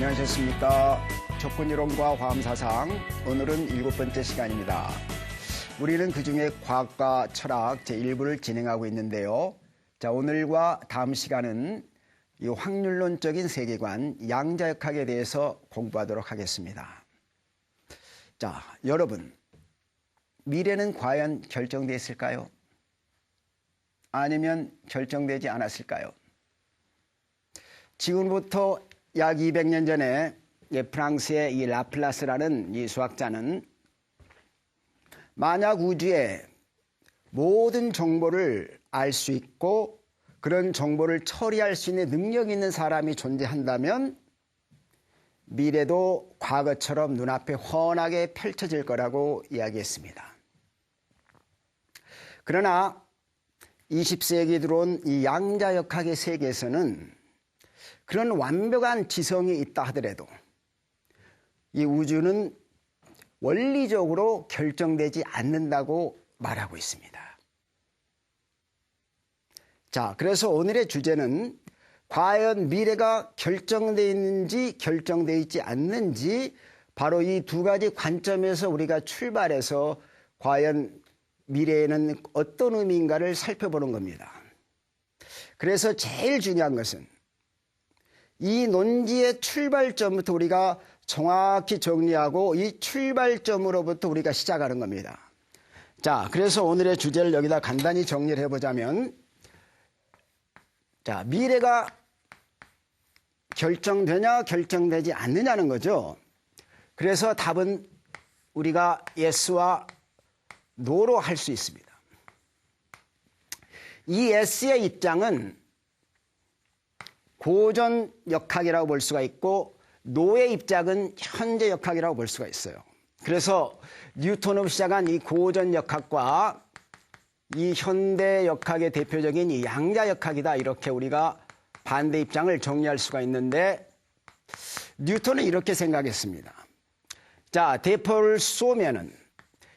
안녕하셨습니까? 접근이론과 화엄사상, 오늘은 7번째 시간입니다. 우리는 그중에 과학과 철학 제1부를 진행하고 있는데요. 자, 오늘과 다음 시간은 이 확률론적인 세계관, 양자역학에 대해서 공부하도록 하겠습니다. 자, 여러분, 미래는 과연 결정되어 있을까요? 아니면 결정되지 않았을까요? 지금부터 약 200년 전에 프랑스의 이 라플라스라는 이 수학자는 만약 우주에 모든 정보를 알 수 있고 그런 정보를 처리할 수 있는 능력이 있는 사람이 존재한다면 미래도 과거처럼 눈앞에 훤하게 펼쳐질 거라고 이야기했습니다. 그러나 20세기 들어온 이 양자역학의 세계에서는 그런 완벽한 지성이 있다 하더라도 이 우주는 원리적으로 결정되지 않는다고 말하고 있습니다. 자, 그래서 오늘의 주제는 과연 미래가 결정되어 있는지 결정되어 있지 않는지 바로 이 두 가지 관점에서 우리가 출발해서 과연 미래에는 어떤 의미인가를 살펴보는 겁니다. 그래서 제일 중요한 것은 이 논지의 출발점부터 우리가 정확히 정리하고 이 출발점으로부터 우리가 시작하는 겁니다. 자, 그래서 오늘의 주제를 여기다 간단히 정리를 해보자면, 자, 미래가 결정되냐 결정되지 않느냐는 거죠. 그래서 답은 우리가 예스와 노로 할 수 있습니다. 이 예스의 입장은 고전 역학이라고 볼 수가 있고 노의 입장은 현재 역학이라고 볼 수가 있어요. 그래서 뉴턴으로 시작한 이 고전 역학과 이 현대 역학의 대표적인 이 양자 역학이다, 이렇게 우리가 반대 입장을 정리할 수가 있는데, 뉴턴은 이렇게 생각했습니다. 자, 대포를 쏘면은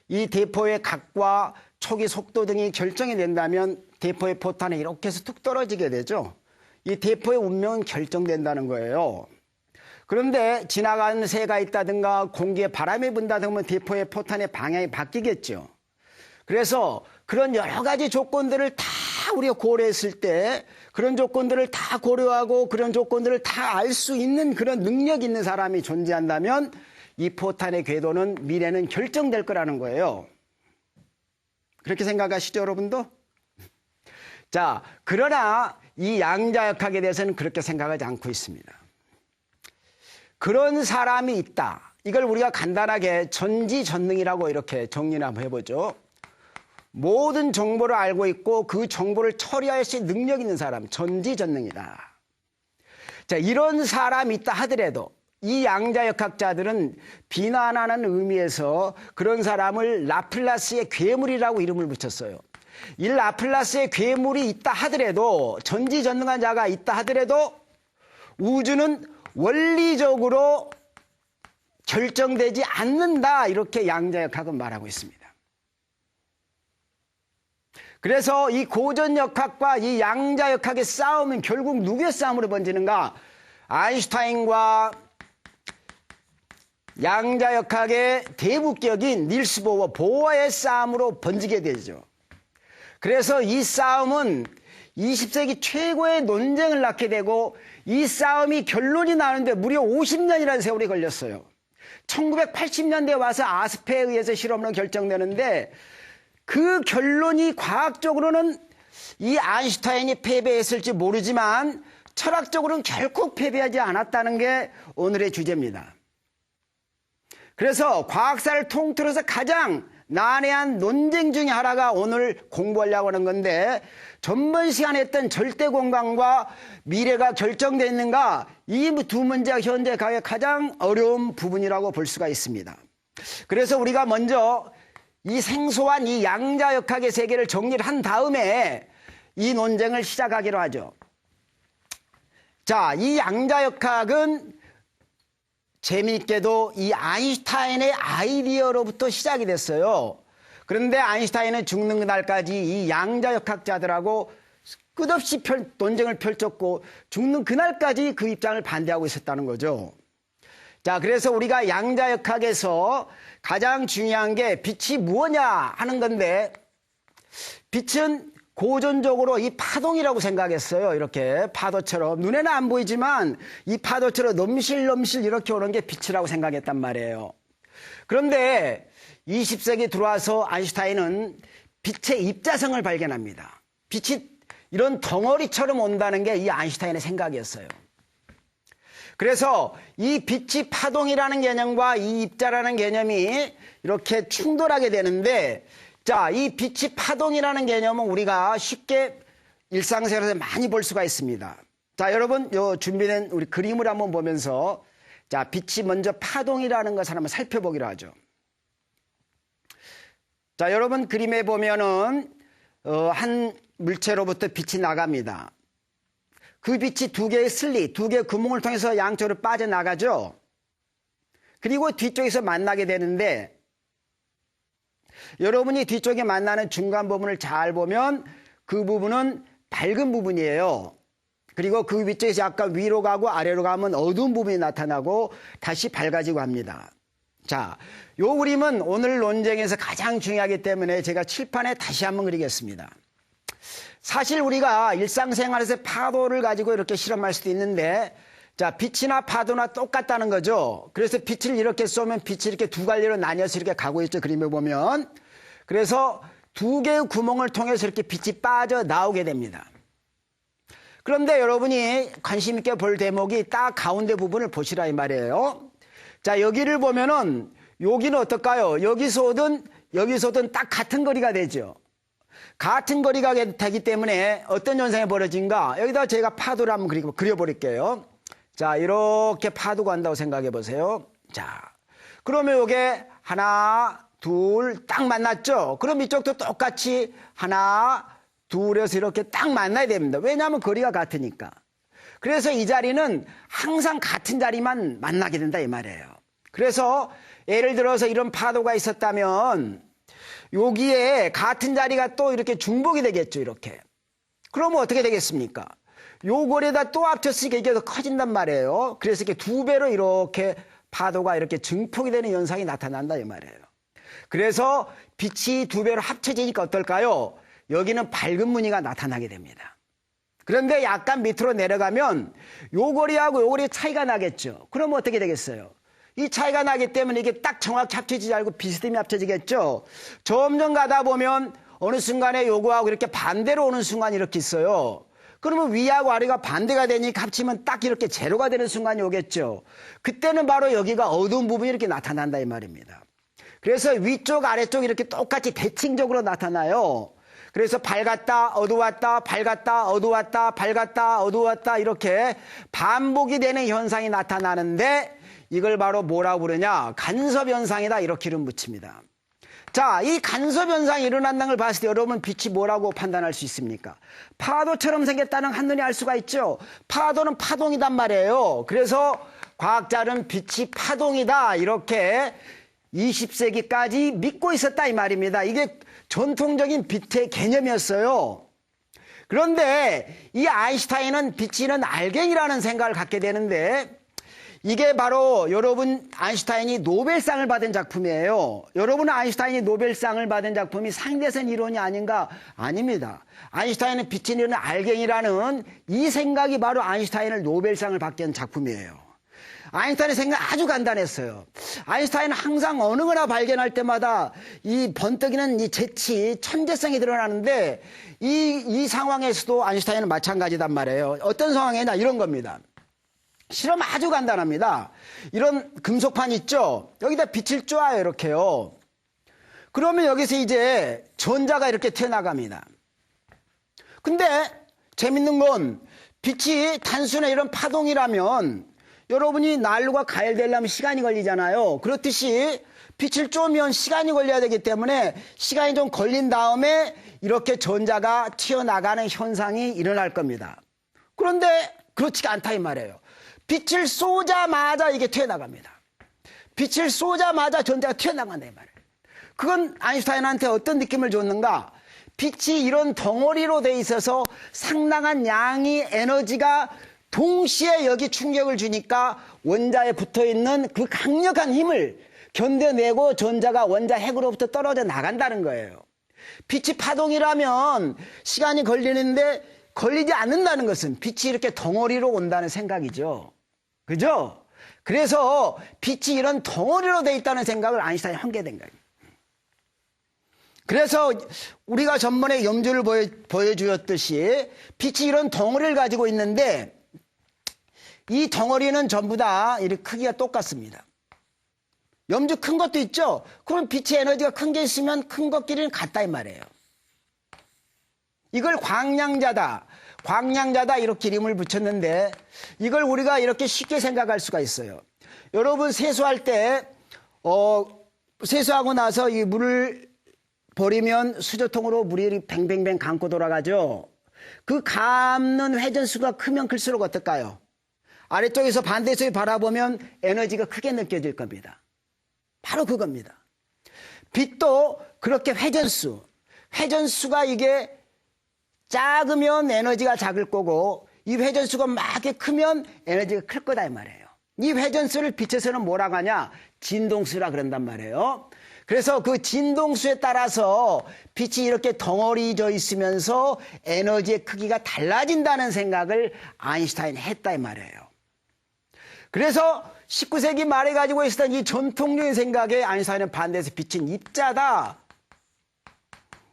이 대포의 각과 초기 속도 등이 결정이 된다면 대포의 포탄이 이렇게 해서 툭 떨어지게 되죠. 이 대포의 운명은 결정된다는 거예요. 그런데 지나가는 새가 있다든가 공기에 바람이 분다든가 대포의 포탄의 방향이 바뀌겠죠. 그래서 그런 여러 가지 조건들을 다 우리가 고려했을 때 그런 조건들을 다 고려하고 그런 조건들을 다 알 수 있는 그런 능력 있는 사람이 존재한다면 이 포탄의 궤도는 미래는 결정될 거라는 거예요. 그렇게 생각하시죠, 여러분도? 자, 그러나 이 양자역학에 대해서는 그렇게 생각하지 않고 있습니다. 그런 사람이 있다. 이걸 우리가 간단하게 전지전능이라고 이렇게 정리를 한번 해보죠. 모든 정보를 알고 있고 그 정보를 처리할 수 있는 능력 있는 사람, 전지전능이다. 자, 이런 사람이 있다 하더라도 이 양자역학자들은 비난하는 의미에서 그런 사람을 라플라스의 괴물이라고 이름을 붙였어요. 이 라플라스의 괴물이 있다 하더라도, 전지전능한 자가 있다 하더라도 우주는 원리적으로 결정되지 않는다, 이렇게 양자역학은 말하고 있습니다. 그래서 이 고전역학과 이 양자역학의 싸움은 결국 누구의 싸움으로 번지는가? 아인슈타인과 양자역학의 대북격인 닐스 보어의 싸움으로 번지게 되죠. 그래서 이 싸움은 20세기 최고의 논쟁을 낳게 되고 이 싸움이 결론이 나는데 무려 50년이라는 세월이 걸렸어요. 1980년대에 와서 아스페에 의해서 실험으로 결정되는데 그 결론이 과학적으로는 이 아인슈타인이 패배했을지 모르지만 철학적으로는 결코 패배하지 않았다는 게 오늘의 주제입니다. 그래서 과학사를 통틀어서 가장 난해한 논쟁 중에 하나가 오늘 공부하려고 하는 건데, 전번 시간에 했던 절대 공간과 미래가 결정되어 있는가, 이 두 문제가 현재 과학의 가장 어려운 부분이라고 볼 수가 있습니다. 그래서 우리가 먼저 이 생소한 이 양자역학의 세계를 정리를 한 다음에 이 논쟁을 시작하기로 하죠. 자, 이 양자역학은 재미있게도 이 아인슈타인의 아이디어로부터 시작이 됐어요. 그런데 아인슈타인은 죽는 그날까지 이 양자역학자들하고 끝없이 논쟁을 펼쳤고 죽는 그날까지 그 입장을 반대하고 있었다는 거죠. 자, 그래서 우리가 양자역학에서 가장 중요한 게 빛이 무엇냐 하는 건데, 빛은 고전적으로 이 파동이라고 생각했어요. 이렇게 파도처럼 눈에는 안 보이지만 이 파도처럼 넘실넘실 이렇게 오는 게 빛이라고 생각했단 말이에요. 그런데 20세기 들어와서 아인슈타인은 빛의 입자성을 발견합니다. 빛이 이런 덩어리처럼 온다는 게 이 아인슈타인의 생각이었어요. 그래서 이 빛이 파동이라는 개념과 이 입자라는 개념이 이렇게 충돌하게 되는데, 자, 이 빛이 파동이라는 개념은 우리가 쉽게 일상생활에서 많이 볼 수가 있습니다. 자, 여러분, 요 준비된 우리 그림을 한번 보면서, 자, 빛이 먼저 파동이라는 것을 한번 살펴보기로 하죠. 자, 여러분 그림에 보면은 한 물체로부터 빛이 나갑니다. 그 빛이 두 개의 슬릿, 두 개의 구멍을 통해서 양쪽으로 빠져나가죠. 그리고 뒤쪽에서 만나게 되는데, 여러분이 뒤쪽에 만나는 중간 부분을 잘 보면 그 부분은 밝은 부분이에요. 그리고 그 위쪽에서 약간 위로 가고 아래로 가면 어두운 부분이 나타나고 다시 밝아지고 합니다. 자, 요 그림은 오늘 논쟁에서 가장 중요하기 때문에 제가 칠판에 다시 한번 그리겠습니다. 사실 우리가 일상생활에서 파도를 가지고 이렇게 실험할 수도 있는데, 자, 빛이나 파도나 똑같다는 거죠. 그래서 빛을 이렇게 쏘면 빛이 이렇게 두 갈래로 나뉘어서 이렇게 가고 있죠. 그림에 보면. 그래서 두 개의 구멍을 통해서 이렇게 빛이 빠져나오게 됩니다. 그런데 여러분이 관심 있게 볼 대목이 딱 가운데 부분을 보시라 이 말이에요. 자, 여기를 보면은 여기는 어떨까요? 여기서든 딱 같은 거리가 되죠. 같은 거리가 되기 때문에 어떤 현상이 벌어진가? 여기다 제가 파도를 한번 그려버릴게요. 자, 이렇게 파도가 간다고 생각해 보세요. 자, 그러면 요게 하나, 둘, 딱 만났죠? 그럼 이쪽도 똑같이 하나, 둘에서 이렇게 딱 만나야 됩니다. 왜냐하면 거리가 같으니까. 그래서 이 자리는 항상 같은 자리만 만나게 된다 이 말이에요. 그래서 예를 들어서 이런 파도가 있었다면 여기에 같은 자리가 또 이렇게 중복이 되겠죠. 이렇게. 그러면 어떻게 되겠습니까? 요 거리에다 또 합쳤으니까 이게 더 커진단 말이에요. 그래서 이렇게 두 배로 이렇게 파도가 이렇게 증폭이 되는 현상이 나타난다 이 말이에요. 그래서 빛이 두 배로 합쳐지니까 어떨까요? 여기는 밝은 무늬가 나타나게 됩니다. 그런데 약간 밑으로 내려가면 요 거리하고 요 거리의 차이가 나겠죠. 그러면 어떻게 되겠어요? 이 차이가 나기 때문에 이게 딱 정확히 합쳐지지 않고 비스듬히 합쳐지겠죠. 점점 가다 보면 어느 순간에 요거하고 이렇게 반대로 오는 순간이 이렇게 있어요. 그러면 위하고 아래가 반대가 되니까 합치면 딱 이렇게 제로가 되는 순간이 오겠죠. 그때는 바로 여기가 어두운 부분이 이렇게 나타난다 이 말입니다. 그래서 위쪽 아래쪽 이렇게 똑같이 대칭적으로 나타나요. 그래서 밝았다 어두웠다 밝았다 어두웠다 밝았다 어두웠다 이렇게 반복이 되는 현상이 나타나는데, 이걸 바로 뭐라고 부르냐? 간섭현상이다 이렇게 이름 붙입니다. 자, 이 간섭현상이 일어난다는 걸 봤을 때 여러분 빛이 뭐라고 판단할 수 있습니까? 파도처럼 생겼다는 한눈에 알 수가 있죠. 파도는 파동이단 말이에요. 그래서 과학자는 빛이 파동이다 이렇게 20세기까지 믿고 있었다 이 말입니다. 이게 전통적인 빛의 개념이었어요. 그런데 이 아인슈타인은 빛이는 알갱이라는 생각을 갖게 되는데, 이게 바로 여러분 아인슈타인이 노벨상을 받은 작품이에요. 여러분은 아인슈타인이 노벨상을 받은 작품이 상대성 이론이 아닌가? 아닙니다. 아인슈타인은 빛이 이루는 알갱이라는 이 생각이 바로 아인슈타인을 노벨상을 받게 한 작품이에요. 아인슈타인의 생각은 아주 간단했어요. 아인슈타인은 항상 어느 거나 발견할 때마다 이 번뜩이는 이 재치, 천재성이 드러나는데 이 상황에서도 아인슈타인은 마찬가지단 말이에요. 어떤 상황이냐? 이런 겁니다. 실험 아주 간단합니다. 이런 금속판 있죠? 여기다 빛을 쬐어요, 이렇게요. 그러면 여기서 이제 전자가 이렇게 튀어나갑니다. 근데 재밌는 건 빛이 단순한 이런 파동이라면 여러분이 난로가 가열되려면 시간이 걸리잖아요. 그렇듯이 빛을 쬐면 시간이 걸려야 되기 때문에 시간이 좀 걸린 다음에 이렇게 전자가 튀어나가는 현상이 일어날 겁니다. 그런데 그렇지가 않다 이 말이에요. 빛을 쏘자마자 이게 튀어나갑니다. 빛을 쏘자마자 전자가 튀어나간다 이 말이에요. 그건 아인슈타인한테 어떤 느낌을 줬는가? 빛이 이런 덩어리로 돼 있어서 상당한 양의 에너지가 동시에 여기 충격을 주니까 원자에 붙어있는 그 강력한 힘을 견뎌내고 전자가 원자 핵으로부터 떨어져 나간다는 거예요. 빛이 파동이라면 시간이 걸리는데 걸리지 않는다는 것은 빛이 이렇게 덩어리로 온다는 생각이죠. 그죠? 그래서 빛이 이런 덩어리로 돼 있다는 생각을 아인슈타인이 하게 된 거예요. 그래서 우리가 전번에 염주를 보여주었듯이 빛이 이런 덩어리를 가지고 있는데 이 덩어리는 전부 다 이 크기가 똑같습니다. 염주 큰 것도 있죠. 그럼 빛의 에너지가 큰 게 있으면 큰 것끼리는 같다 이 말이에요. 이걸 광량자다 이렇게 이름을 붙였는데 이걸 우리가 이렇게 쉽게 생각할 수가 있어요. 여러분 세수할 때 세수하고 나서 이 물을 버리면 수조통으로 물이 뱅뱅뱅 감고 돌아가죠. 그 감는 회전수가 크면 클수록 어떨까요? 아래쪽에서 반대쪽에 바라보면 에너지가 크게 느껴질 겁니다. 바로 그겁니다. 빛도 그렇게 회전수가 이게 작으면 에너지가 작을 거고 이 회전수가 막 크면 에너지가 클 거다 이 말이에요. 이 회전수를 빛에서는 뭐라고 하냐? 진동수라 그런단 말이에요. 그래서 그 진동수에 따라서 빛이 이렇게 덩어리져 있으면서 에너지의 크기가 달라진다는 생각을 아인슈타인이 했다 이 말이에요. 그래서 19세기 말에 가지고 있었던 이 전통적인 생각에 아인슈타인은 반대해서 빛은 입자다.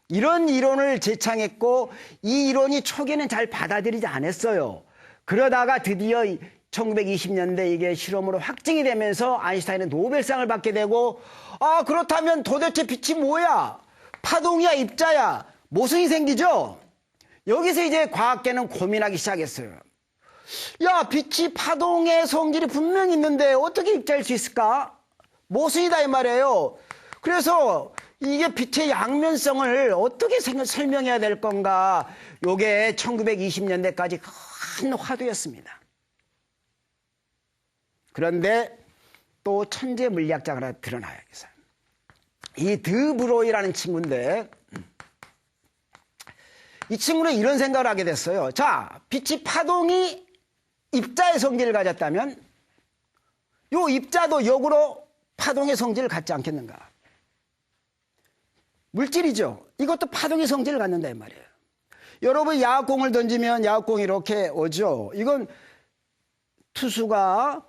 이런 이론을 제창했고 이 이론이 초기에는 잘 받아들이지 않았어요. 그러다가 드디어 1920년대 이게 실험으로 확증이 되면서 아인슈타인은 노벨상을 받게 되고 그렇다면 도대체 빛이 뭐야? 파동이야 입자야? 모순이 생기죠? 여기서 이제 과학계는 고민하기 시작했어요. 야, 빛이 파동의 성질이 분명히 있는데 어떻게 입자일 수 있을까? 모순이다 이 말이에요. 그래서 이게 빛의 양면성을 어떻게 설명해야 될 건가? 요게 1920년대까지 큰 화두였습니다. 그런데 또 천재 물리학자가 하나 드러나요. 이 드브로이라는 친구인데 이 친구는 이런 생각을 하게 됐어요. 자, 빛이 파동이 입자의 성질을 가졌다면 요 입자도 역으로 파동의 성질을 갖지 않겠는가? 물질이죠. 이것도 파동의 성질을 갖는다 이 말이에요. 여러분 야구공을 던지면 야구공이 이렇게 오죠. 이건 투수가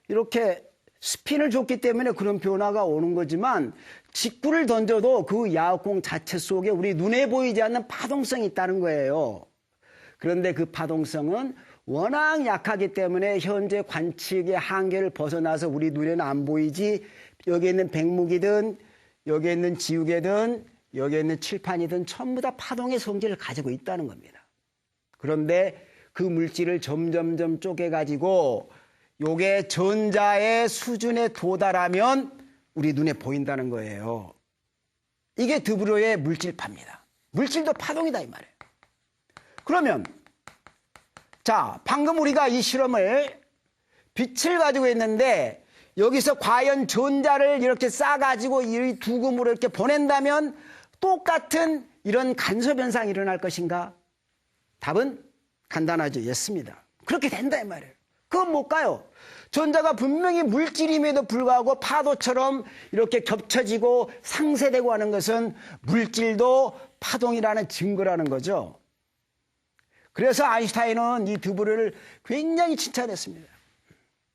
이렇게 스핀을 줬기 때문에 그런 변화가 오는 거지만 직구를 던져도 그 야구공 자체 속에 우리 눈에 보이지 않는 파동성이 있다는 거예요. 그런데 그 파동성은 워낙 약하기 때문에 현재 관측의 한계를 벗어나서 우리 눈에는 안 보이지 여기 있는 백목이든 여기 있는 지우개든 여기 있는 칠판이든 전부 다 파동의 성질을 가지고 있다는 겁니다. 그런데 그 물질을 점점점 쪼개가지고 요게 전자의 수준에 도달하면 우리 눈에 보인다는 거예요. 이게 드브로이의 물질파입니다. 물질도 파동이다 이 말이에요. 그러면 자, 방금 우리가 이 실험을 빛을 가지고 있는데 여기서 과연 전자를 이렇게 싸가지고 이 두금으로 이렇게 보낸다면 똑같은 이런 간섭 현상이 일어날 것인가? 답은 간단하죠. 예스입니다. 그렇게 된다 이 말이에요. 그건 뭘까요? 전자가 분명히 물질임에도 불구하고 파도처럼 이렇게 겹쳐지고 상쇄되고 하는 것은 물질도 파동이라는 증거라는 거죠. 그래서 아인슈타인은 이 드브로이를 굉장히 칭찬했습니다.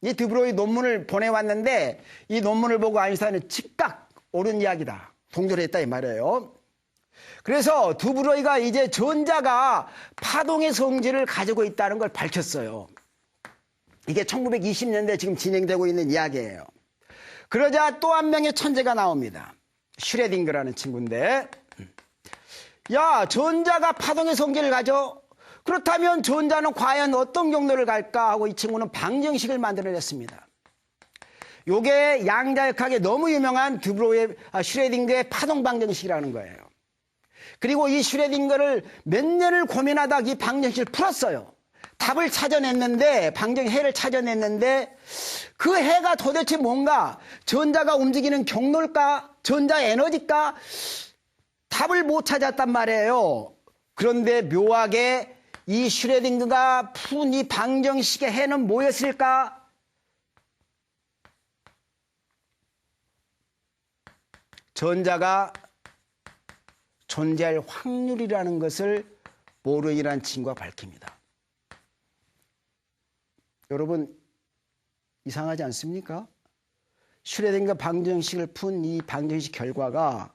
이 드브로이 논문을 보내왔는데 이 논문을 보고 아인슈타인은 즉각 옳은 이야기다. 동조했다 이 말이에요. 그래서 드브로이가 이제 전자가 파동의 성질을 가지고 있다는 걸 밝혔어요. 이게 1920년대 지금 진행되고 있는 이야기예요. 그러자 또 한 명의 천재가 나옵니다. 슈레딩거라는 친구인데 야, 전자가 파동의 성질을 가져? 그렇다면 전자는 과연 어떤 경로를 갈까 하고 이 친구는 방정식을 만들어냈습니다. 요게 양자역학에 너무 유명한 슈레딩거의 파동 방정식이라는 거예요. 그리고 이 슈레딩거를 몇 년을 고민하다 이 방정식을 풀었어요. 답을 찾아냈는데 해를 찾아냈는데 그 해가 도대체 뭔가 전자가 움직이는 경로일까 전자 에너지일까 답을 못 찾았단 말이에요. 그런데 묘하게 이 슈레딩거가 푼 이 방정식의 해는 뭐였을까? 전자가 존재할 확률이라는 것을 모르이라는 친구가 밝힙니다. 여러분 이상하지 않습니까? 슈레딩거 방정식을 푼 이 방정식 결과가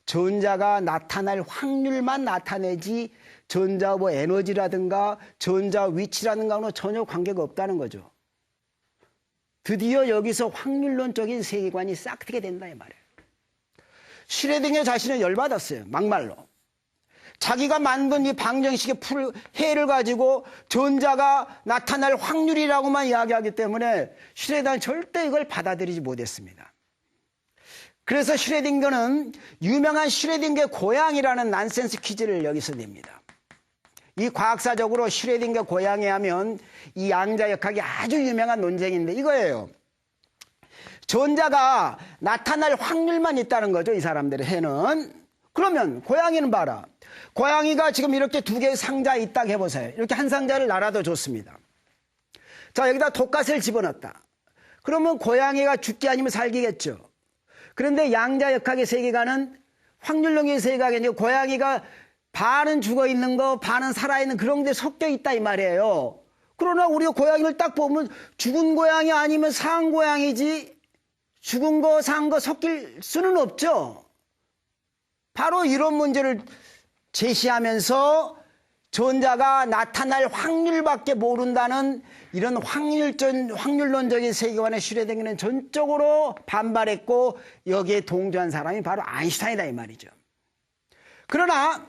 전자가 나타날 확률만 나타내지 전자 뭐 에너지라든가 전자 위치라든가는 전혀 관계가 없다는 거죠. 드디어 여기서 확률론적인 세계관이 싹 트게 된다 이 말이에요. 슈레딩거 자신은 열받았어요. 막말로. 자기가 만든 이 방정식의 해를 가지고 전자가 나타날 확률이라고만 이야기하기 때문에 슈레딩거는 절대 이걸 받아들이지 못했습니다. 그래서 슈레딩거는 유명한 슈레딩거의 고양이라는 난센스 퀴즈를 여기서 냅니다. 이 과학사적으로 슈레딩거 고양이 하면 이 양자역학이 아주 유명한 논쟁인데 이거예요. 전자가 나타날 확률만 있다는 거죠. 이 사람들의 해는. 그러면 고양이는 봐라. 고양이가 지금 이렇게 두 개의 상자에 있다고 해보세요. 이렇게 한 상자를 놔둬도 좋습니다. 자, 여기다 독가스를 집어넣었다. 그러면 고양이가 죽지 아니면 살기겠죠. 그런데 양자역학의 세계관은 확률론의 세계관이 아니고 고양이가 반은 죽어있는 거 반은 살아있는 그런 데 섞여 있다 이 말이에요. 그러나 우리가 고양이를 딱 보면 죽은 고양이 아니면 산 고양이지 죽은 거, 산 거 섞일 수는 없죠. 바로 이런 문제를 제시하면서 전자가 나타날 확률밖에 모른다는 이런 확률론적인 세계관의 슈레딩거는 전적으로 반발했고 여기에 동조한 사람이 바로 아인슈타인이다 이 말이죠. 그러나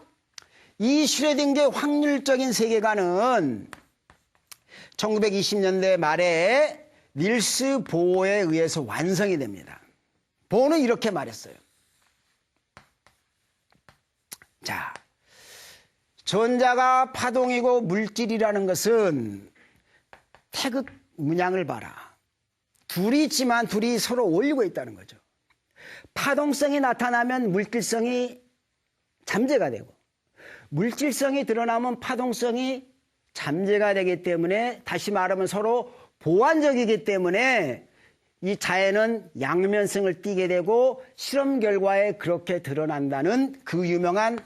이 슈레딩거의 확률적인 세계관은 1920년대 말에 닐스 보어에 의해서 완성이 됩니다. 보어는 이렇게 말했어요. 자, 전자가 파동이고 물질이라는 것은 태극 문양을 봐라. 둘이 있지만 둘이 서로 올리고 있다는 거죠. 파동성이 나타나면 물질성이 잠재가 되고 물질성이 드러나면 파동성이 잠재가 되기 때문에 다시 말하면 서로 보완적이기 때문에 이 자연은 양면성을 띠게 되고 실험 결과에 그렇게 드러난다는 그 유명한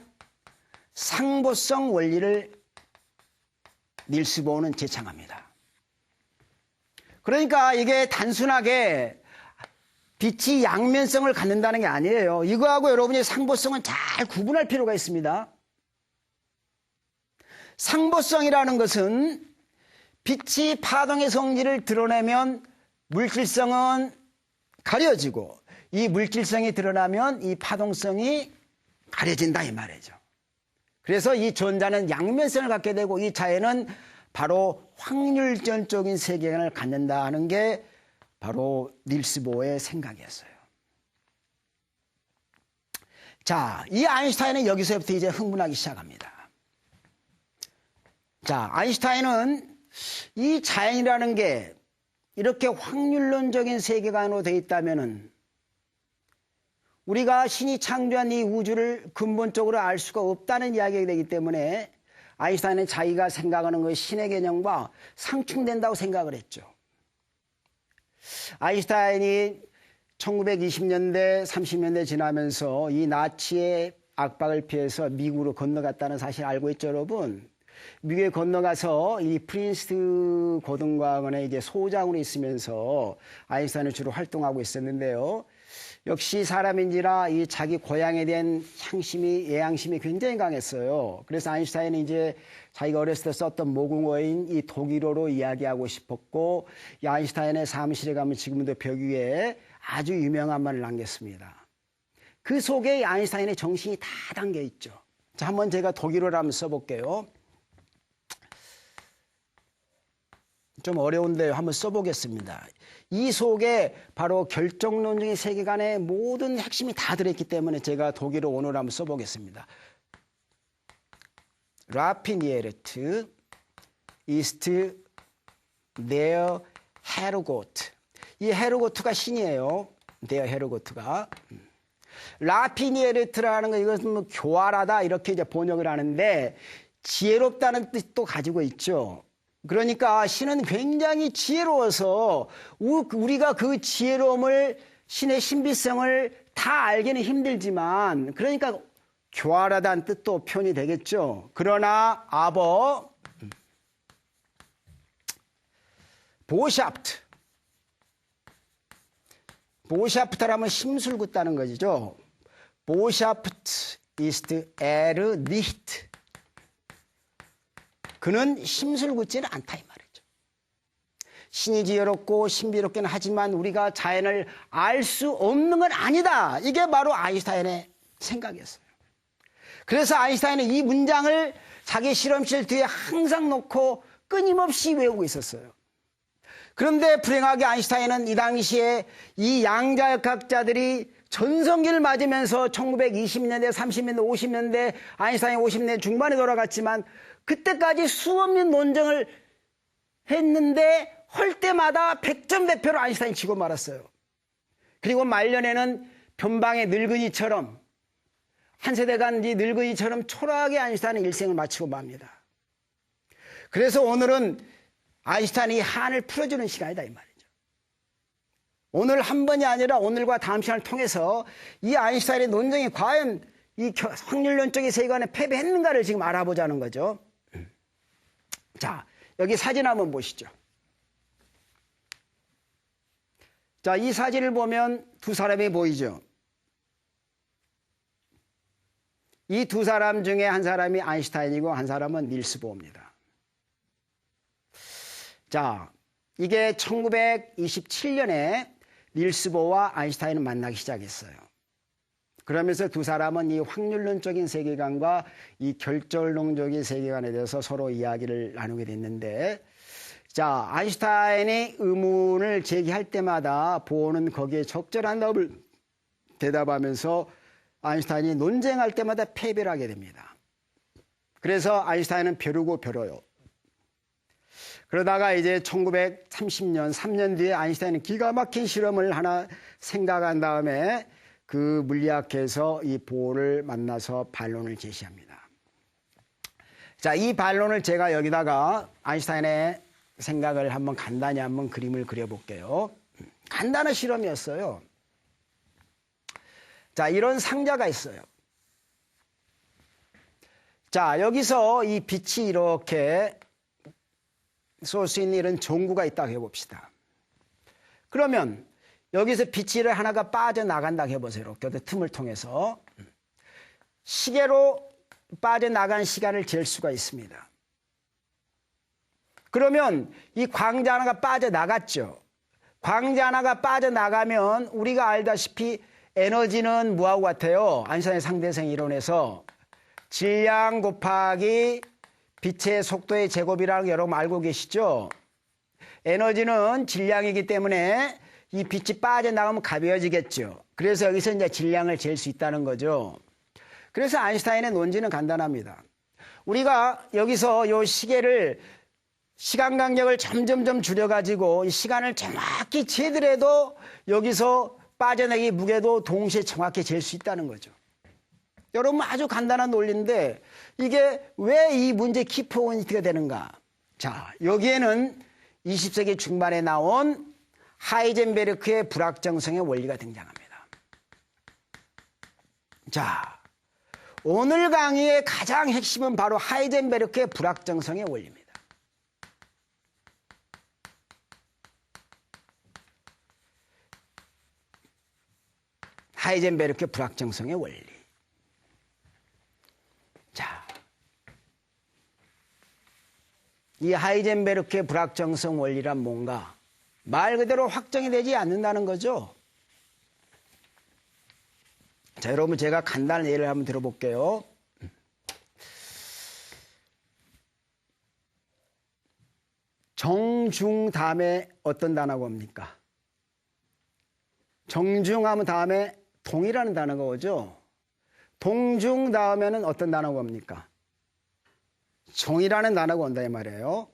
상보성 원리를 닐스 보어는 제창합니다. 그러니까 이게 단순하게 빛이 양면성을 갖는다는 게 아니에요. 이거하고 여러분이 상보성은 잘 구분할 필요가 있습니다. 상보성이라는 것은 빛이 파동의 성질을 드러내면 물질성은 가려지고 이 물질성이 드러나면 이 파동성이 가려진다 이 말이죠. 그래서 이 전자는 양면성을 갖게 되고 이 자연은 바로 확률전적인 세계관을 갖는다 하는 게 바로 닐스 보어의 생각이었어요. 자, 이 아인슈타인은 여기서부터 이제 흥분하기 시작합니다. 자, 아인슈타인은 이 자연이라는 게 이렇게 확률론적인 세계관으로 되어 있다면은 우리가 신이 창조한 이 우주를 근본적으로 알 수가 없다는 이야기가 되기 때문에 아인슈타인은 자기가 생각하는 그 신의 개념과 상충된다고 생각을 했죠. 아인슈타인이 1920년대, 30년대 지나면서 이 나치의 압박을 피해서 미국으로 건너갔다는 사실 알고 있죠, 여러분? 미국에 건너가서 이 프린스트 고등과학원에 이제 소장으로 있으면서 아인슈타인은 주로 활동하고 있었는데요. 역시 사람인지라 이 자기 고향에 대한 애양심이 굉장히 강했어요. 그래서 아인슈타인은 이제 자기가 어렸을 때 썼던 모국어인 이 독일어로 이야기하고 싶었고, 이 아인슈타인의 사무실에 가면 지금도 벽 위에 아주 유명한 말을 남겼습니다. 그 속에 아인슈타인의 정신이 다 담겨 있죠. 자, 한번 제가 독일어로 한번 써볼게요. 좀 어려운데요. 한번 써보겠습니다. 이 속에 바로 결정론적인 세계관의 모든 핵심이 다 들어있기 때문에 제가 독일어 원어로 한번 써보겠습니다. 라피니에르트 ist der Herrgott. 이 헤르고트가 신이에요. der 헤르고트가. 라피니에르트라는 거 이것은 뭐 교활하다 이렇게 이제 번역을 하는데 지혜롭다는 뜻도 가지고 있죠. 그러니까 신은 굉장히 지혜로워서 우리가 그 지혜로움을, 신의 신비성을 다 알기는 힘들지만, 그러니까 교활하다는 뜻도 표현이 되겠죠. 그러나 보샤프트라면 심술궂다는 것이죠. 보샤프트 ist nicht. 그는 심술궂지는 않다 이 말이죠. 신이 지혜롭고 신비롭기는 하지만 우리가 자연을 알 수 없는 건 아니다. 이게 바로 아인슈타인의 생각이었어요. 그래서 아인슈타인은 이 문장을 자기 실험실 뒤에 항상 놓고 끊임없이 외우고 있었어요. 그런데 불행하게 아인슈타인은 이 당시에 이 양자역학자들이 전성기를 맞으면서 1920년대, 30년대, 50년대, 아인슈타인 50년대 중반에 돌아갔지만 그때까지 수없는 논쟁을 했는데 할 때마다 100점 대표로 아인슈타인이 지고 말았어요. 그리고 말년에는 변방의 늙은이처럼, 한 세대간 이 늙은이처럼 초라하게 아인슈타인은 일생을 마치고 맙니다. 그래서 오늘은 아인슈타인이 한을 풀어주는 시간이다 이 말이죠. 오늘 한 번이 아니라 오늘과 다음 시간을 통해서 이 아인슈타인의 논쟁이 과연 이 확률론적인 세계관에 패배했는가를 지금 알아보자는 거죠. 자, 여기 사진 한번 보시죠. 자, 이 사진을 보면 두 사람이 보이죠. 이 두 사람 중에 한 사람이 아인슈타인이고 한 사람은 닐스 보어입니다. 자, 이게 1927년에 닐스 보어와 아인슈타인은 만나기 시작했어요. 그러면서 두 사람은 이 확률론적인 세계관과 이 결절론적인 세계관에 대해서 서로 이야기를 나누게 됐는데, 자, 아인슈타인이 의문을 제기할 때마다 보어는 거기에 적절한 답을 대답하면서 아인슈타인이 논쟁할 때마다 패배를 하게 됩니다. 그래서 아인슈타인은 벼르고 벼러요. 그러다가 이제 1930년, 3년 뒤에 아인슈타인은 기가 막힌 실험을 하나 생각한 다음에 그 물리학회에서 이 보어를 만나서 반론을 제시합니다. 자, 이 반론을 제가 여기다가 아인슈타인의 생각을 한번 간단히 한번 그림을 그려볼게요. 간단한 실험이었어요. 자, 이런 상자가 있어요. 자, 여기서 이 빛이 이렇게 쏠 수 있는 이런 전구가 있다고 해봅시다. 그러면 여기서 빛이 하나가 빠져나간다고 해보세요. 이렇게 틈을 통해서. 시계로 빠져나간 시간을 잴 수가 있습니다. 그러면 이 광자 하나가 빠져나갔죠. 광자 하나가 빠져나가면 우리가 알다시피 에너지는 뭐하고 같아요? 아인슈타인의 상대성 이론에서 질량 곱하기 빛의 속도의 제곱이라는 거 여러분 알고 계시죠? 에너지는 질량이기 때문에 이 빛이 빠져나가면 가벼워지겠죠. 그래서 여기서 이제 질량을 잴 수 있다는 거죠. 그래서 아인슈타인의 논지는 간단합니다. 우리가 여기서 이 시계를 시간 간격을 점점점 줄여가지고 이 시간을 정확히 재더라도 여기서 빠져나기 무게도 동시에 정확히 잴 수 있다는 거죠. 여러분 아주 간단한 논리인데 이게 왜 이 문제 키포인트가 되는가? 자, 여기에는 20세기 중반에 나온 하이젠베르크의 불확정성의 원리가 등장합니다. 자, 오늘 강의의 가장 핵심은 바로 하이젠베르크의 불확정성의 원리입니다. 하이젠베르크의 불확정성의 원리. 자, 이 하이젠베르크의 불확정성 원리란 뭔가? 말 그대로 확정이 되지 않는다는 거죠. 자, 여러분 제가 간단한 예를 한번 들어볼게요. 정중 다음에 어떤 단어가 옵니까? 정중하면 다음에 동이라는 단어가 오죠. 동중 다음에는 어떤 단어가 옵니까? 정이라는 단어가 온다 이 말이에요.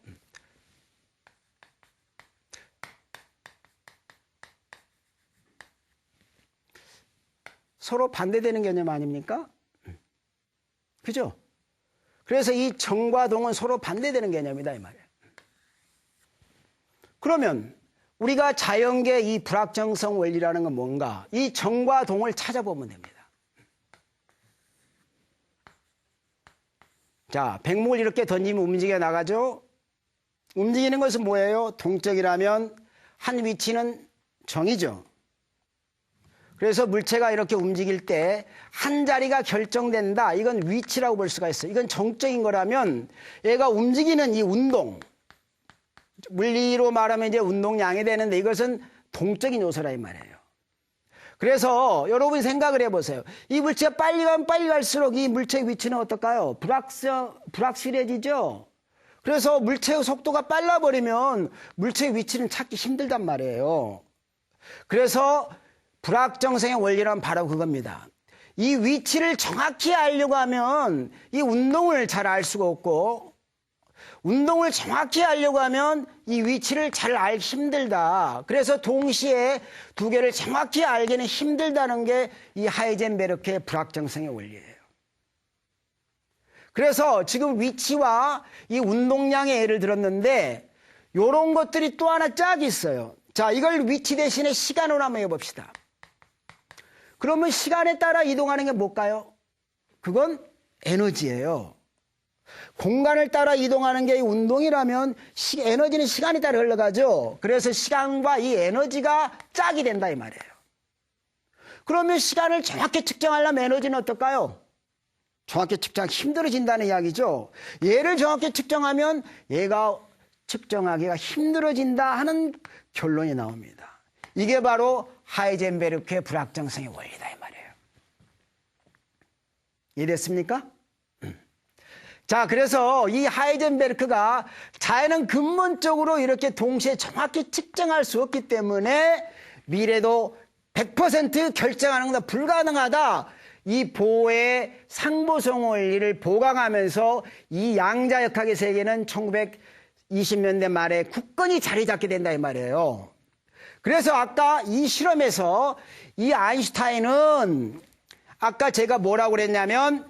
서로 반대되는 개념 아닙니까? 그죠? 그래서 이 정과 동은 서로 반대되는 개념이다 이 말이에요. 그러면 우리가 자연계 이 불확정성 원리라는 건 뭔가? 이 정과 동을 찾아보면 됩니다. 자, 백목을 이렇게 던지면 움직여 나가죠? 움직이는 것은 뭐예요? 동적이라면 한 위치는 정이죠. 그래서 물체가 이렇게 움직일 때 한 자리가 결정된다. 이건 위치라고 볼 수가 있어요. 이건 정적인 거라면 얘가 움직이는 이 운동, 물리로 말하면 이제 운동량이 되는데 이것은 동적인 요소라 이 말이에요. 그래서 여러분이 생각을 해보세요. 이 물체가 빨리 가면 빨리 갈수록 이 물체의 위치는 어떨까요? 불확실해지죠. 그래서 물체의 속도가 빨라버리면 물체의 위치는 찾기 힘들단 말이에요. 그래서 불확정성의 원리란 바로 그겁니다. 이 위치를 정확히 알려고 하면 이 운동을 잘 알 수가 없고, 운동을 정확히 알려고 하면 이 위치를 잘 알기 힘들다. 그래서 동시에 두 개를 정확히 알기는 힘들다는 게 이 하이젠베르크의 불확정성의 원리예요. 그래서 지금 위치와 이 운동량의 예를 들었는데 이런 것들이 또 하나 짝이 있어요. 자, 이걸 위치 대신에 시간으로 한번 해봅시다. 그러면 시간에 따라 이동하는 게 뭘까요? 그건 에너지예요. 공간을 따라 이동하는 게 운동이라면 에너지는 시간에 따라 흘러가죠. 그래서 시간과 이 에너지가 짝이 된다 이 말이에요. 그러면 시간을 정확히 측정하려면 에너지는 어떨까요? 정확히 측정하기 힘들어진다는 이야기죠. 얘를 정확히 측정하면 얘가 측정하기가 힘들어진다 하는 결론이 나옵니다. 이게 바로 하이젠베르크의 불확정성의 원리다 이 말이에요. 이해됐습니까? 자, 그래서 이 하이젠베르크가 자연은 근본적으로 이렇게 동시에 정확히 측정할 수 없기 때문에 미래도 100% 결정하는 건 불가능하다. 이 보의 상보성 원리를 보강하면서 이 양자역학의 세계는 1920년대 말에 굳건히 자리 잡게 된다 이 말이에요. 그래서 아까 이 실험에서 이 아인슈타인은 아까 제가 뭐라고 그랬냐면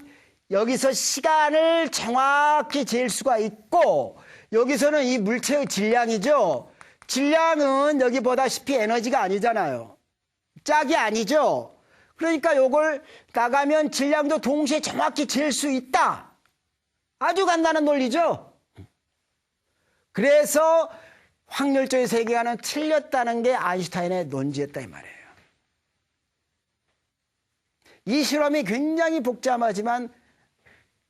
여기서 시간을 정확히 잴 수가 있고 여기서는 이 물체의 질량이죠. 질량은 여기 보다시피 에너지가 아니잖아요. 짝이 아니죠. 그러니까 요걸 나가면 질량도 동시에 정확히 잴 수 있다. 아주 간단한 논리죠. 그래서 확률적인 세계관은 틀렸다는 게 아인슈타인의 논지였다 이 말이에요. 이 실험이 굉장히 복잡하지만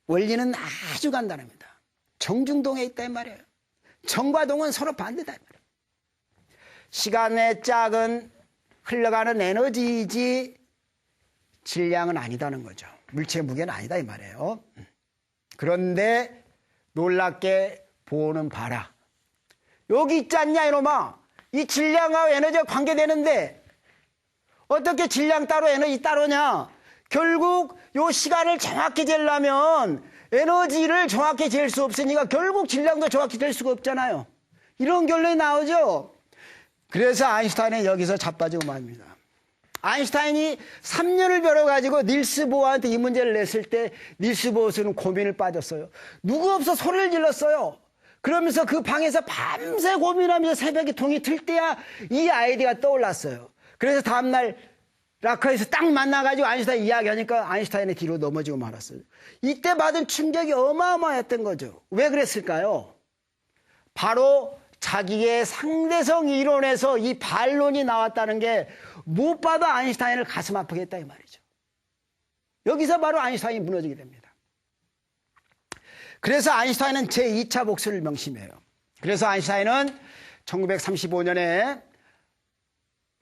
원리는 아주 간단합니다. 정중동에 있다 이 말이에요. 정과 동은 서로 반대다 이 말이에요. 시간의 짝은 흘러가는 에너지이지 질량은 아니다는 거죠. 물체의 무게는 아니다 이 말이에요. 그런데 놀랍게 보호는 봐라. 여기 있지 않냐 이놈아. 이 질량하고 에너지가 관계되는데 어떻게 질량 따로 에너지 따로냐. 결국 요 시간을 정확히 재려면 에너지를 정확히 잴 수 없으니까 결국 질량도 정확히 잴 수가 없잖아요. 이런 결론이 나오죠. 그래서 아인슈타인은 여기서 자빠지고 말입니다. 아인슈타인이 3년을 벌어가지고 닐스 보어한테 이 문제를 냈을 때 닐스 보어는 고민을 빠졌어요. 누구 없어 소리를 질렀어요. 그러면서 그 방에서 밤새 고민하면서 새벽에 동이 틀 때야 이 아이디어가 떠올랐어요. 그래서 다음날 라커에서 딱 만나가지고 아인슈타인 이야기하니까 아인슈타인의 뒤로 넘어지고 말았어요. 이때 받은 충격이 어마어마했던 거죠. 왜 그랬을까요? 바로 자기의 상대성 이론에서 이 반론이 나왔다는 게 못 봐도 아인슈타인을 가슴 아프게 했다 이 말이죠. 여기서 바로 아인슈타인이 무너지게 됩니다. 그래서 아인슈타인은 제2차 복수를 명심해요. 그래서 아인슈타인은 1935년에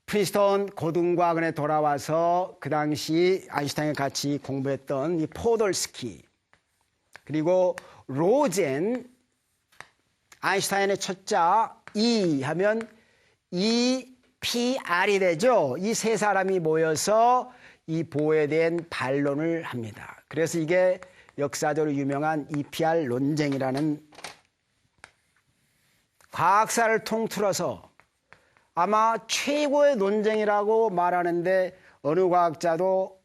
프린스턴 고등과학원에 돌아와서 그 당시 아인슈타인과 같이 공부했던 이 포돌스키 그리고 로젠 아인슈타인의 첫자 E 하면 EPR이 되죠. 이 세 사람이 모여서 이 보호에 대한 반론을 합니다. 그래서 이게 역사적으로 유명한 EPR 논쟁이라는 과학사를 통틀어서 아마 최고의 논쟁이라고 말하는데 어느 과학자도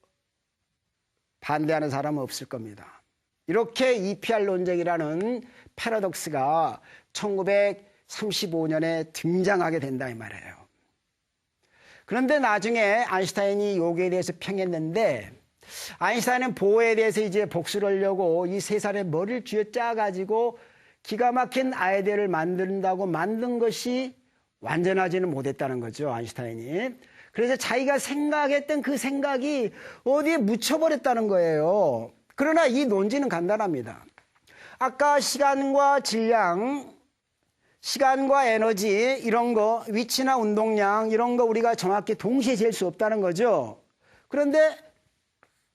반대하는 사람은 없을 겁니다. 이렇게 EPR 논쟁이라는 패러독스가 1935년에 등장하게 된다 이 말이에요. 그런데 나중에 아인슈타인이 여기에 대해서 평했는데 아인슈타인은 보호에 대해서 이제 복수를 하려고 이 세 살의 머리를 쥐어짜가지고 기가 막힌 아이디어를 만든다고 만든 것이 완전하지는 못했다는 거죠, 아인슈타인이. 그래서 자기가 생각했던 그 생각이 어디에 묻혀버렸다는 거예요. 그러나 이 논지는 간단합니다. 아까 시간과 질량, 시간과 에너지 이런 거, 위치나 운동량 이런 거 우리가 정확히 동시에 잴 수 없다는 거죠. 그런데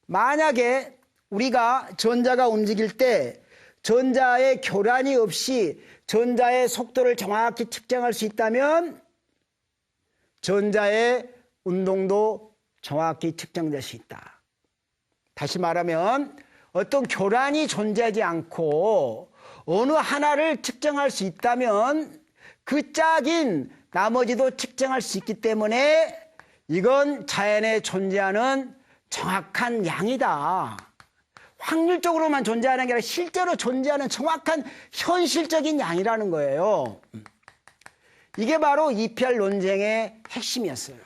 만약에 우리가 전자가 움직일 때 전자의 교란이 없이 전자의 속도를 정확히 측정할 수 있다면 전자의 운동도 정확히 측정될 수 있다. 다시 말하면 어떤 교란이 존재하지 않고 어느 하나를 측정할 수 있다면 그 짝인 나머지도 측정할 수 있기 때문에 이건 자연에 존재하는 정확한 양이다. 확률적으로만 존재하는 게 아니라 실제로 존재하는 정확한 현실적인 양이라는 거예요. 이게 바로 EPR 논쟁의 핵심이었어요.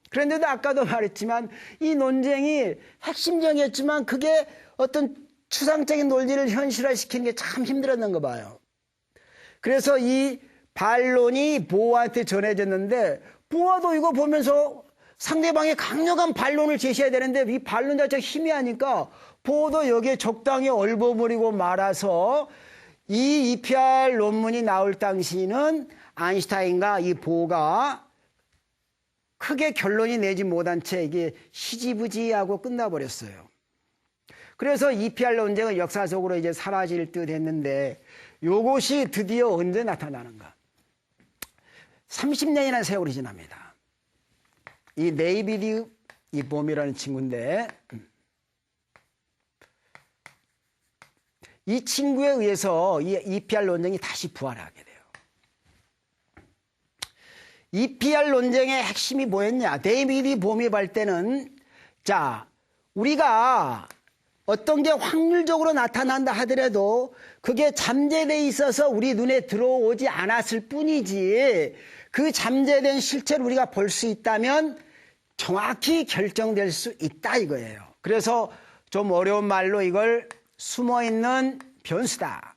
그런데도 아까도 말했지만 이 논쟁이 핵심적이었지만 그게 어떤 추상적인 논리를 현실화시키는 게 참 힘들었는 거 봐요. 그래서 이 반론이 보어한테 전해졌는데 보어도 이거 보면서 상대방의 강력한 반론을 제시해야 되는데 이 반론 자체가 희미하니까 보어도 여기에 적당히 얼버무리고 말아서 이 EPR 논문이 나올 당시는 아인슈타인과 이 보어가 크게 결론이 내지 못한 채 이게 시지부지하고 끝나버렸어요. 그래서 EPR 논쟁은 역사적으로 이제 사라질 듯 했는데 이것이 드디어 언제 나타나는가? 30년이라는 세월이 지납니다. 이 데이비드 이 봄이라는 친구인데 이 친구에 의해서 이 EPR 논쟁이 다시 부활하게 돼요. EPR 논쟁의 핵심이 뭐였냐? 데이비드 봄이 볼 때는 자 우리가 어떤 게 확률적으로 나타난다 하더라도 그게 잠재되어 있어서 우리 눈에 들어오지 않았을 뿐이지 그 잠재된 실체를 우리가 볼 수 있다면 정확히 결정될 수 있다 이거예요. 그래서 좀 어려운 말로 이걸 숨어있는 변수다.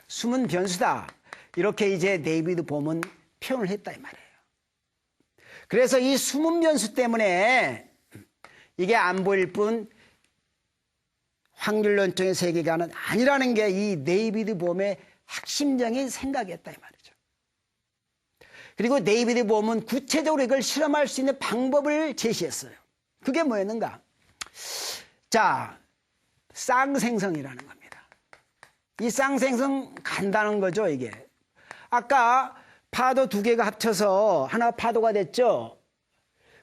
숨은 변수다. 이렇게 이제 데이비드 봄은 표현을 했다 이 말이에요. 그래서 이 숨은 변수 때문에 이게 안 보일 뿐 확률론적인 세계관은 아니라는 게 이 데이비드 봄의 핵심적인 생각이었다 이 말이죠. 그리고 데이비드 봄은 구체적으로 이걸 실험할 수 있는 방법을 제시했어요. 그게 뭐였는가? 자, 쌍생성이라는 겁니다. 이 쌍생성 간단한 거죠, 이게. 아까 파도 두 개가 합쳐서 하나 파도가 됐죠?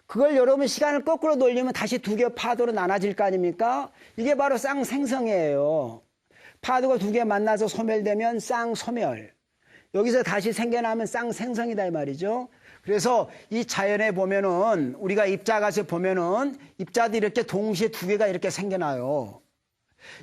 그걸 여러분 시간을 거꾸로 돌리면 다시 두 개 파도로 나눠질 거 아닙니까? 이게 바로 쌍생성이에요. 파도가 두 개 만나서 소멸되면 쌍소멸. 여기서 다시 생겨나면 쌍생성이다 이 말이죠. 그래서 이 자연에 보면은 우리가 입자가서 보면은 입자도 이렇게 동시에 두 개가 이렇게 생겨나요.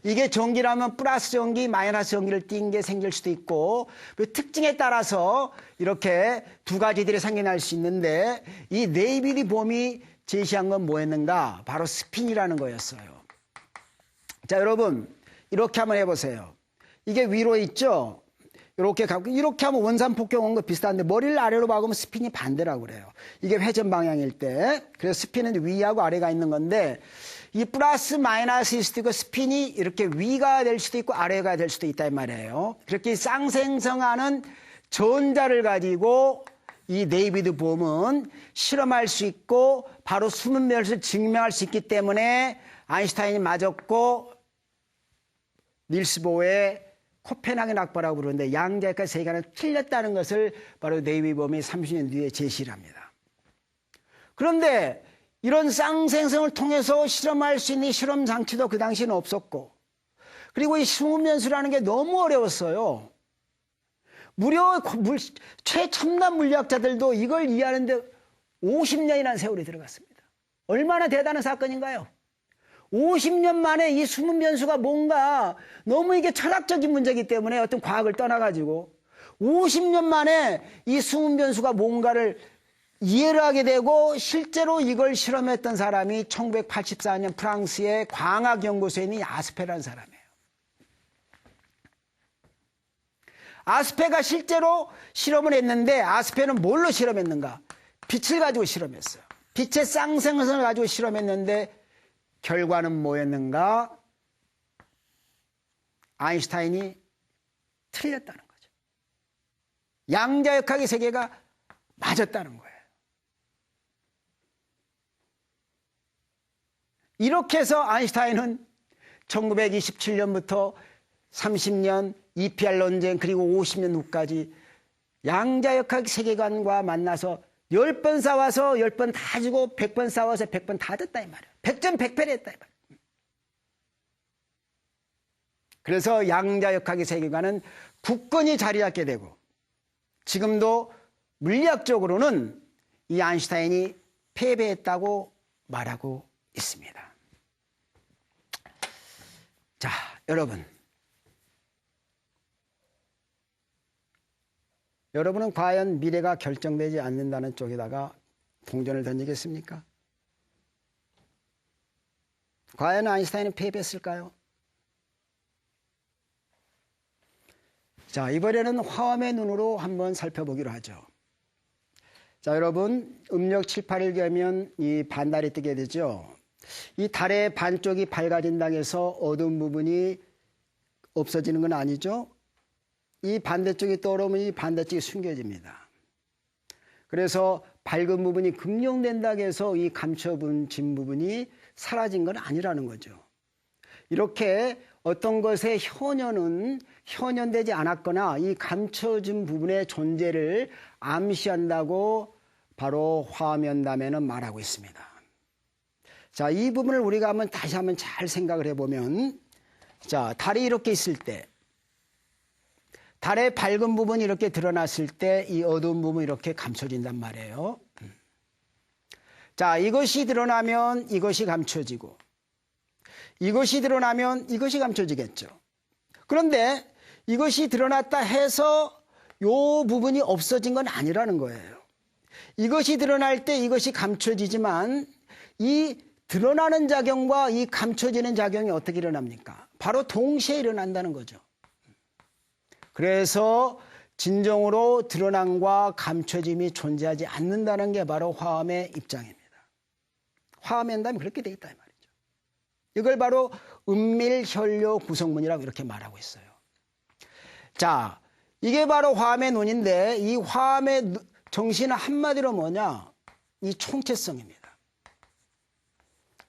이게 전기라면 플러스 전기, 마이너스 전기를 띈 게 생길 수도 있고 그 특징에 따라서 이렇게 두 가지들이 생겨날 수 있는데 이 데이비드 봄이 제시한 건 뭐였는가? 바로 스핀이라는 거였어요. 자, 여러분 이렇게 한번 해보세요. 이게 위로 있죠? 이렇게 가고 이렇게 하면 원산 폭격 온 거 비슷한데 머리를 아래로 박으면 스핀이 반대라고 그래요. 이게 회전 방향일 때. 그래서 스핀은 위하고 아래가 있는 건데 이 플러스 마이너스일 수도 있고 스핀이 이렇게 위가 될 수도 있고 아래가 될 수도 있다 이 말이에요. 그렇게 쌍생성하는 전자를 가지고 이 데이비드 봄은 실험할 수 있고 바로 숨은 변수를 증명할 수 있기 때문에 아인슈타인이 맞았고 닐스 보어의 코펜하겐 낙보라고 부르는데 양자역학 세계관은 틀렸다는 것을 바로 데이비드 봄이 30년 뒤에 제시를 합니다. 그런데 이런 쌍생성을 통해서 실험할 수 있는 실험 장치도 그 당시에는 없었고 그리고 이 숨은변수라는 게 너무 어려웠어요. 무려 최첨단 물리학자들도 이걸 이해하는데 50년이라는 세월이 들어갔습니다. 얼마나 대단한 사건인가요? 50년 만에 이 숨은 변수가 뭔가 너무 이게 철학적인 문제이기 때문에 어떤 과학을 떠나가지고 50년 만에 이 숨은 변수가 뭔가를 이해를 하게 되고 실제로 이걸 실험했던 사람이 1984년 프랑스의 광학연구소에 있는 아스페라는 사람이에요. 아스페가 실제로 실험을 했는데 아스페는 뭘로 실험했는가? 빛을 가지고 실험했어요. 빛의 쌍생선을 가지고 실험했는데 결과는 뭐였는가? 아인슈타인이 틀렸다는 거죠. 양자역학의 세계가 맞았다는 거예요. 이렇게 해서 아인슈타인은 1927년부터 30년 EPR 논쟁 그리고 50년 후까지 양자역학 세계관과 만나서 10번 싸워서 10번 다 주고 100번 싸워서 100번 다 졌다 이 말이에요. 100점 100패를 했다 이 말이에요. 그래서 양자역학의 세계관은 굳건히 자리 잡게 되고 지금도 물리학적으로는 이 아인슈타인이 패배했다고 말하고 있습니다. 자, 여러분은 과연 미래가 결정되지 않는다는 쪽에다가 동전을 던지겠습니까? 과연 아인슈타인은 패배했을까요? 자, 이번에는 화엄의 눈으로 한번 살펴보기로 하죠. 자, 여러분, 음력 7, 8일 되면 이 반달이 뜨게 되죠. 이 달의 반쪽이 밝아진다고 해서 어두운 부분이 없어지는 건 아니죠. 이 반대쪽이 떠오르면 이 반대쪽이 숨겨집니다. 그래서 밝은 부분이 금룡된다고 해서 이 감춰진 부분이 사라진 건 아니라는 거죠. 이렇게 어떤 것의 현현은 현현되지 않았거나 이 감춰진 부분의 존재를 암시한다고 바로 화엄연담에는 말하고 있습니다. 자, 이 부분을 우리가 다시 한번 잘 생각을 해보면, 자, 달이 이렇게 있을 때, 달의 밝은 부분이 이렇게 드러났을 때 이 어두운 부분이 이렇게 감춰진단 말이에요. 자, 이것이 드러나면 이것이 감춰지고 이것이 드러나면 이것이 감춰지겠죠. 그런데 이것이 드러났다 해서 이 부분이 없어진 건 아니라는 거예요. 이것이 드러날 때 이것이 감춰지지만 이 드러나는 작용과 이 감춰지는 작용이 어떻게 일어납니까? 바로 동시에 일어난다는 거죠. 그래서 진정으로 드러남과 감춰짐이 존재하지 않는다는 게 바로 화엄의 입장입니다. 화엄의 연담이 그렇게 돼 있다 이 말이죠. 이걸 바로 은밀현료 구성문이라고 이렇게 말하고 있어요. 자, 이게 바로 화엄의 논인데 이 화엄의 정신은 한마디로 뭐냐? 이 총체성입니다.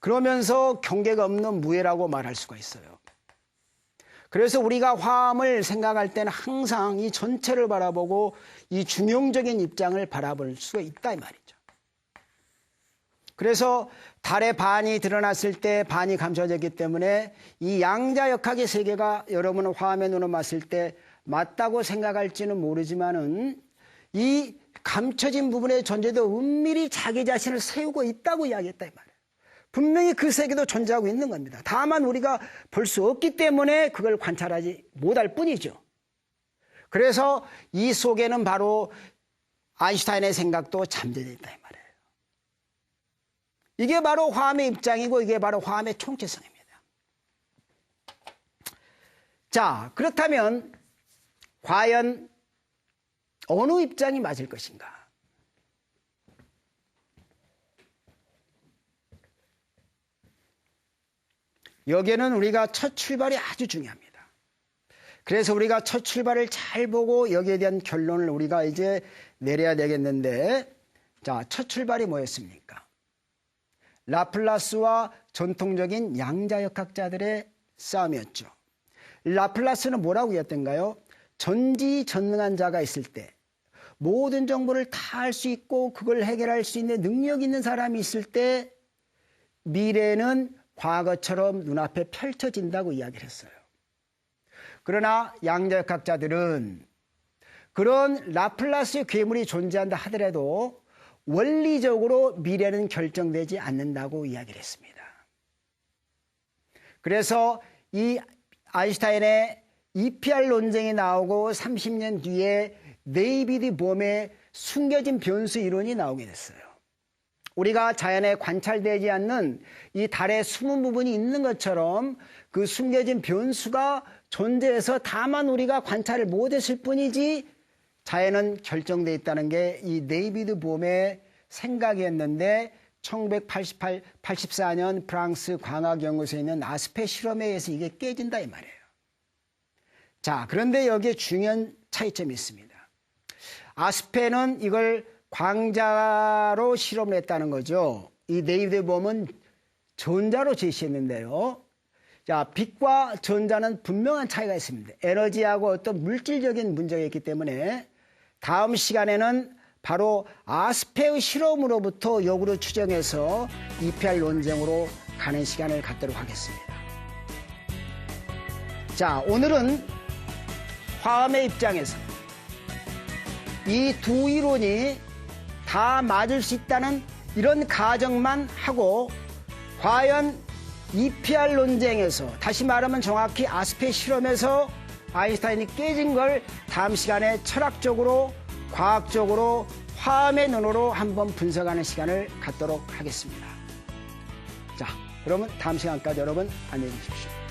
그러면서 경계가 없는 무예라고 말할 수가 있어요. 그래서 우리가 화엄을 생각할 때는 항상 이 전체를 바라보고 이 중용적인 입장을 바라볼 수가 있다 이 말이죠. 그래서 달의 반이 드러났을 때 반이 감춰졌기 때문에 이 양자역학의 세계가 여러분은 화엄의 눈으로 봤을 때 맞다고 생각할지는 모르지만은 이 감춰진 부분의 존재도 은밀히 자기 자신을 세우고 있다고 이야기했다 이 말이에요. 분명히 그 세계도 존재하고 있는 겁니다. 다만 우리가 볼 수 없기 때문에 그걸 관찰하지 못할 뿐이죠. 그래서 이 속에는 바로 아인슈타인의 생각도 잠재져 있다 이 말이에요. 이게 바로 화엄의 입장이고 이게 바로 화엄의 총체성입니다. 자, 그렇다면 과연 어느 입장이 맞을 것인가? 여기에는 우리가 첫 출발이 아주 중요합니다. 그래서 우리가 첫 출발을 잘 보고 여기에 대한 결론을 우리가 이제 내려야 되겠는데, 자, 첫 출발이 뭐였습니까? 라플라스와 전통적인 양자역학자들의 싸움이었죠. 라플라스는 뭐라고 했던가요? 전지전능한 자가 있을 때 모든 정보를 다 알 수 있고 그걸 해결할 수 있는 능력 있는 사람이 있을 때 미래는 과거처럼 눈앞에 펼쳐진다고 이야기를 했어요. 그러나 양자역학자들은 그런 라플라스의 괴물이 존재한다 하더라도 원리적으로 미래는 결정되지 않는다고 이야기를 했습니다. 그래서 이 아인슈타인의 EPR 논쟁이 나오고 30년 뒤에 데이비드 봄의 숨겨진 변수 이론이 나오게 됐어요. 우리가 자연에 관찰되지 않는 이 달의 숨은 부분이 있는 것처럼 그 숨겨진 변수가 존재해서 다만 우리가 관찰을 못했을 뿐이지 자연은 결정되어 있다는 게 이 데이비드 봄의 생각이었는데 1984년 프랑스 광학연구소에 있는 아스페 실험에 의해서 이게 깨진다 이 말이에요. 자, 그런데 여기에 중요한 차이점이 있습니다. 아스페는 이걸 광자로 실험을 했다는 거죠. 이 데이비드 봄은 전자로 제시했는데요. 자, 빛과 전자는 분명한 차이가 있습니다. 에너지하고 어떤 물질적인 문제가 있기 때문에 다음 시간에는 바로 아스페의 실험으로부터 역으로 추정해서 EPR 논쟁으로 가는 시간을 갖도록 하겠습니다. 자, 오늘은 화엄의 입장에서 이 두 이론이 다 맞을 수 있다는 이런 가정만 하고 과연 EPR 논쟁에서 다시 말하면 정확히 아스페 실험에서 아인슈타인이 깨진 걸 다음 시간에 철학적으로 과학적으로 화엄의 눈으로 한번 분석하는 시간을 갖도록 하겠습니다. 자, 그러면 다음 시간까지 여러분 안녕히 계십시오.